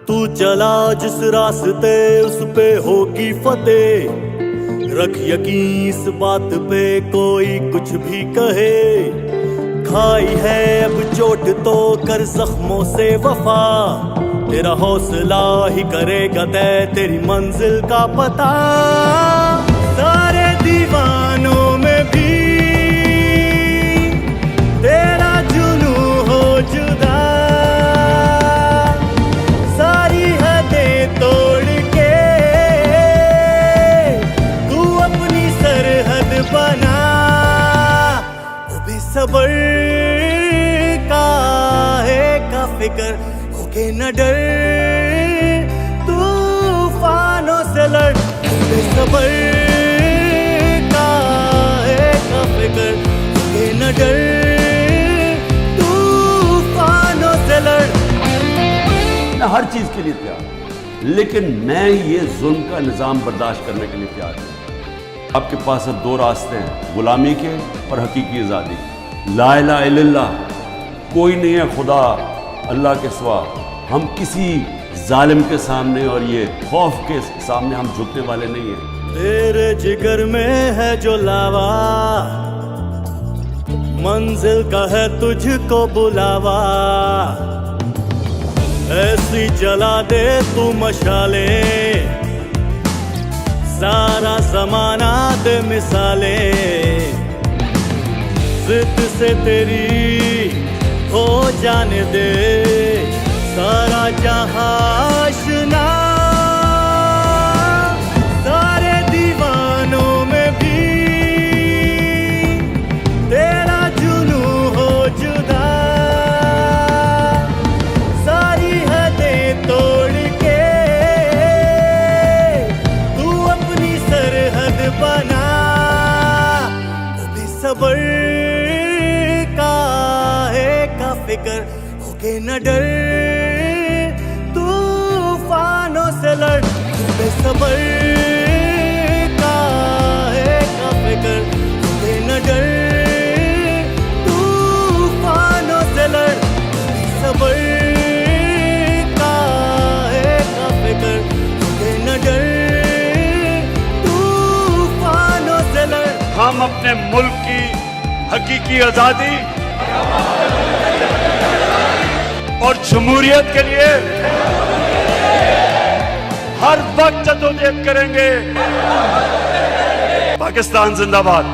तू चला जिस रास्ते उस पे होगी फतेह, रख यकीन इस बात पे कोई कुछ भी कहे। खाई है अब चोट तो कर जख्मों से वफा, तेरा हौसला ही करेगा तय तेरी मंजिल का पता। सारे दीवानों में भी तेरा जुनू हो जुदा, सारी हदें तोड़ के तू अपनी सरहद बना। वो बेसब्र का फिक्र होके न डर, तूफानों से लड़। बेसब्र का फिक्र होके न डर, तूफानों से लड़। मैं हर चीज के लिए तैयार हूं, लेकिन मैं ये जुल्म का निजाम बर्दाश्त करने के लिए तैयार हूं। आपके पास अब दो रास्ते हैं, गुलामी के और हकीकी आजादी। ला इलाहा इल्लल्लाह, कोई नहीं है खुदा अल्लाह के सिवा। हम किसी जालिम के सामने और ये खौफ के सामने हम झुकने वाले नहीं हैं। तेरे जिगर में है जो लावा, मंजिल का है तुझको बुलावा। ऐसी जला दे तू मशाले, सारा जमाना दे मिसाले। जिद से तेरी हो जाने दे सारा जहां आशना। सारे दीवानों में भी तेरा जुनू हो जुदा, सारी हदें तोड़ के तू अपनी सरहद बना। वो बेसब्र का फिक्र होके न डर, तूफानों से लड़। बेसब्र का फिक्र होके न डर, तूफानों से लड़। बेसब्र का फिक्र होके न डर, तूफानों से लड़। हम अपने मुल्क की हकीकी आजादी और जमहूरियत के लिए हर वक्त जद्दोजहद करेंगे। पाकिस्तान जिंदाबाद।